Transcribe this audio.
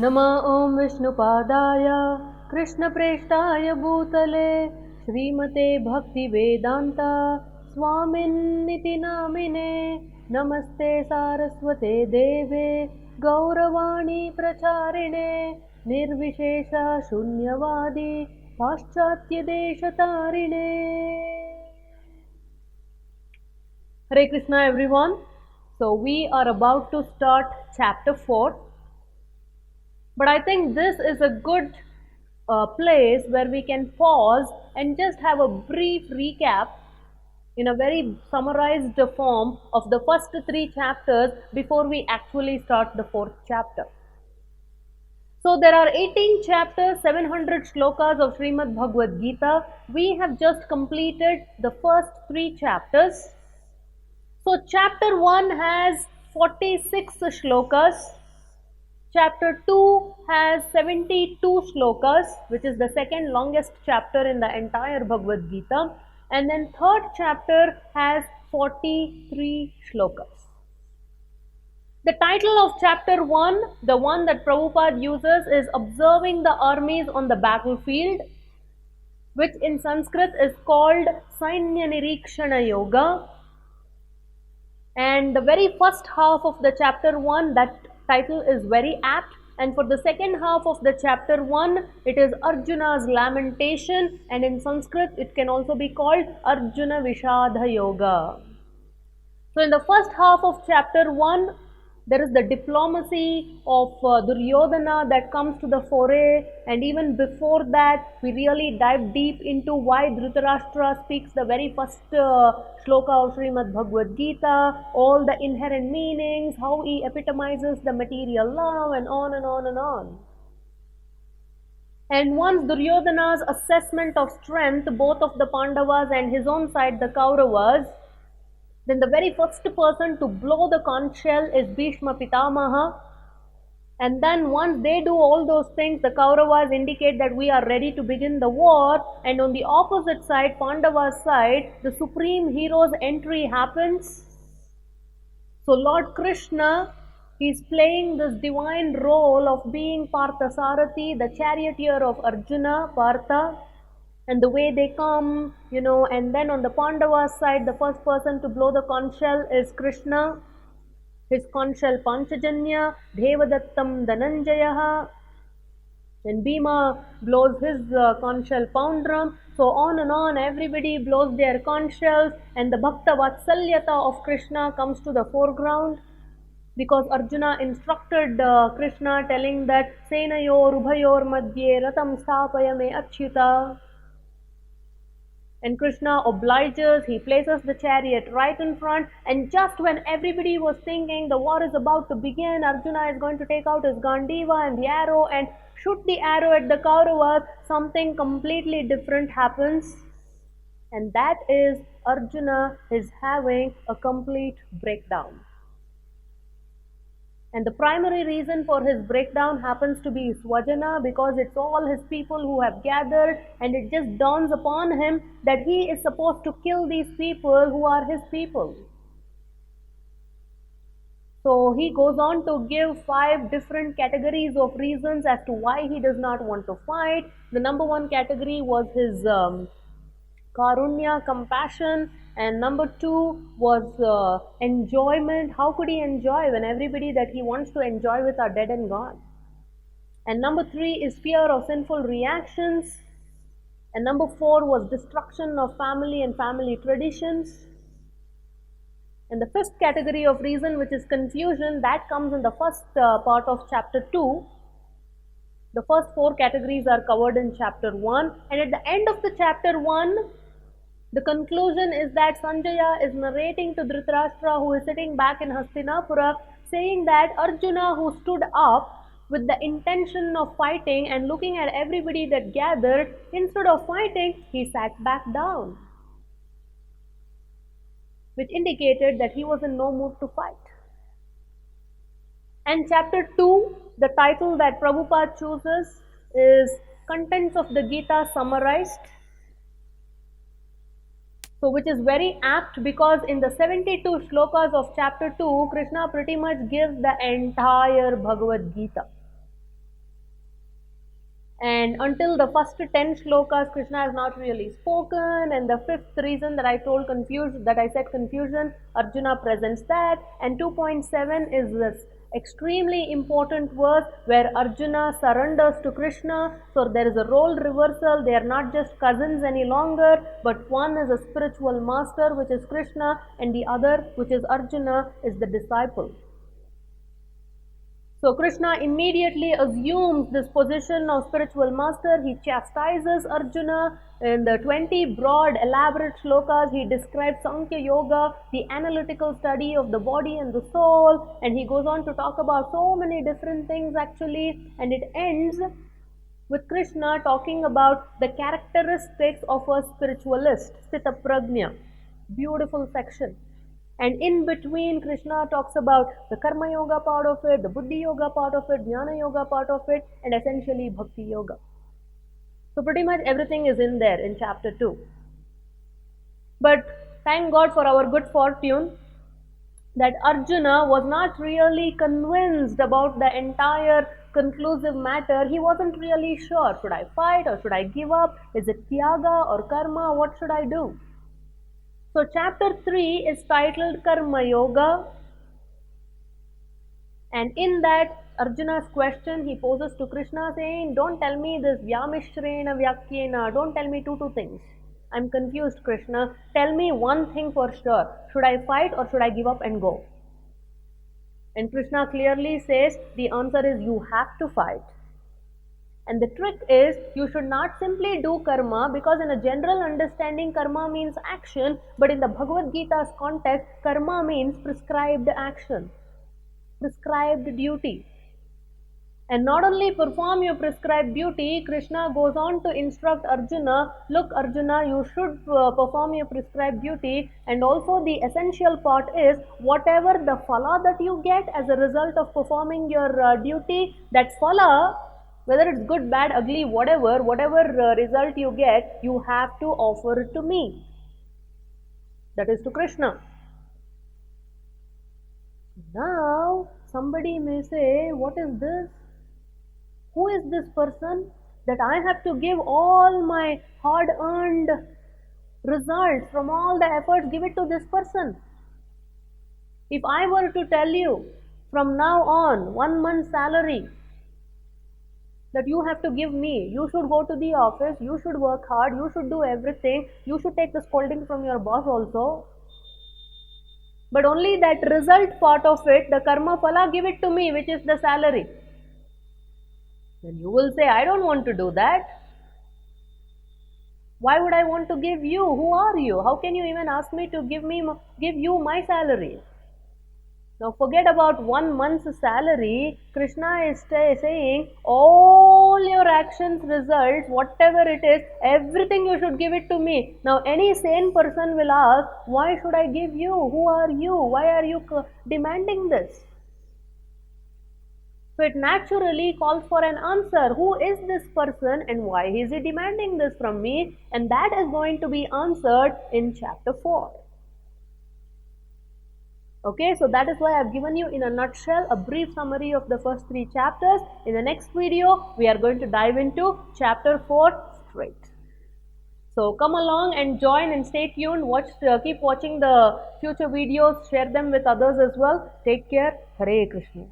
नमः ॐ विष्णुपादाय कृष्णप्रेष्ठाय भूतले श्रीमते भक्तिवेदान्ता स्वामिन्निति नामिने नमस्ते सारस्वते देवे गौरवाणी प्रचारिणे निर्विशेष शून्यवादी पाश्चात्यदेशतारिणे. Hare Krishna everyone. So we are about to start chapter 4. But I think this is a good place where we can pause and just have a brief recap in a very summarized form of the first 3 chapters before we actually start the 4th chapter. So there are 18 chapters, 700 shlokas of Srimad Bhagavad Gita. We have just completed the first 3 chapters. So chapter 1 has 46 shlokas. Chapter 2 has 72 shlokas, which is the second longest chapter in the entire Bhagavad Gita. And then third chapter has 43 shlokas. The title of chapter 1, the one that Prabhupada uses, is Observing the Armies on the Battlefield, which in Sanskrit is called Sainya Nirikshana Yoga. And the very first half of the chapter 1, that title is very apt, and for the second half of the chapter 1 it is Arjuna's lamentation, and in Sanskrit it can also be called Arjuna Vishadha Yoga. So in the first half of chapter 1 there is the diplomacy of Duryodhana that comes to the foray, and even before that we really dive deep into why Dhritarashtra speaks the very first shloka of Srimad Bhagavad Gita, all the inherent meanings, how he epitomizes the material love, and on and on and on. And once Duryodhana's assessment of strength, both of the Pandavas and his own side, the Kauravas, then the very first person to blow the conch shell is Bhishma Pitamaha. And then once they do all those things, the Kauravas indicate that we are ready to begin the war. And on the opposite side, Pandava's side, the supreme hero's entry happens. So Lord Krishna is playing this divine role of being Parthasarathi, the charioteer of Arjuna, Partha. And the way they come, and then on the Pandava's side, the first person to blow the conch shell is Krishna. His conch shell Panchajanya, Devadattam Dhananjayaha, and Bhima blows his conch shell Poundram. So on and on, everybody blows their conch shells, and the Bhakta Vatsalyata of Krishna comes to the foreground, because Arjuna instructed Krishna, telling that Senayor Ubhayor Madhye Ratam Sthapaya Me Achyuta. And Krishna obliges, he places the chariot right in front, and just when everybody was thinking the war is about to begin, Arjuna is going to take out his Gandiva and the arrow and shoot the arrow at the Kauravas, something completely different happens. And that is Arjuna is having a complete breakdown. And the primary reason for his breakdown happens to be Swajana, because it's all his people who have gathered, and it just dawns upon him that he is supposed to kill these people who are his people. So he goes on to give 5 different categories of reasons as to why he does not want to fight. The number 1 category was his Karunya, compassion. And number 2 was enjoyment. How could he enjoy when everybody that he wants to enjoy with are dead and gone? And number 3 is fear of sinful reactions. And number 4 was destruction of family and family traditions. And the 5th category of reason, which is confusion, that comes in the first part of chapter 2. The first 4 categories are covered in chapter 1. And at the end of the chapter 1, the conclusion is that Sanjaya is narrating to Dhritarashtra, who is sitting back in Hastinapura, saying that Arjuna, who stood up with the intention of fighting and looking at everybody that gathered, instead of fighting, he sat back down, which indicated that he was in no mood to fight. And chapter 2, the title that Prabhupada chooses is Contents of the Gita Summarized. So which is very apt, because in the 72 shlokas of chapter 2, Krishna pretty much gives the entire Bhagavad Gita. And until the first 10 shlokas, Krishna has not really spoken. And the fifth reason that I said confusion, Arjuna presents that. And 2.7 is this extremely important verse where Arjuna surrenders to Krishna. So there is a role reversal. They are not just cousins any longer, but one is a spiritual master, which is Krishna, and the other, which is Arjuna, is the disciple. So Krishna immediately assumes this position of spiritual master. He chastises Arjuna. In the 20 broad elaborate shlokas, he describes Sankhya Yoga, the analytical study of the body and the soul, and he goes on to talk about so many different things actually, and it ends with Krishna talking about the characteristics of a spiritualist, Sthita Prajna. Beautiful section. And in between, Krishna talks about the Karma Yoga part of it, the Buddhi Yoga part of it, Jnana Yoga part of it, and essentially Bhakti Yoga. So pretty much everything is in there in chapter 2. But thank God for our good fortune that Arjuna was not really convinced about the entire conclusive matter. He wasn't really sure. Should I fight or should I give up? Is it Tyaga or Karma? What should I do? So chapter 3 is titled Karma Yoga, and in that Arjuna's question he poses to Krishna saying, don't tell me this Vyamishrena Vyakyena, don't tell me two things. I'm confused, Krishna. Tell me one thing for sure. Should I fight or should I give up and go? And Krishna clearly says the answer is you have to fight. And the trick is you should not simply do karma, because in a general understanding karma means action, but in the Bhagavad Gita's context karma means prescribed action, prescribed duty. And not only perform your prescribed duty, Krishna goes on to instruct Arjuna, look Arjuna, you should perform your prescribed duty, and also the essential part is whatever the phala that you get as a result of performing your duty, that phala, whether it's good, bad, ugly, whatever result you get, you have to offer it to me. That is to Krishna. Now, somebody may say, what is this? Who is this person that I have to give all my hard-earned results from all the efforts, give it to this person? If I were to tell you, from now on, 1 month's salary, that you have to give me, you should go to the office, you should work hard, you should do everything, you should take the scolding from your boss also, but only that result part of it, the karma phala, give it to me, which is the salary. Then you will say, I don't want to do that. Why would I want to give you? Who are you? How can you even ask me to give you my salary? Now forget about 1 month's salary. Krishna is saying all your actions, results, whatever it is, everything you should give it to me. Now any sane person will ask, why should I give you? Who are you? Why are you demanding this? So it naturally calls for an answer. Who is this person and why is he demanding this from me? And that is going to be answered in chapter 4. Okay, so that is why I have given you in a nutshell a brief summary of the first 3 chapters. In the next video, we are going to dive into chapter 4 straight. So come along and join and stay tuned. Keep watching the future videos. Share them with others as well. Take care. Hare Krishna.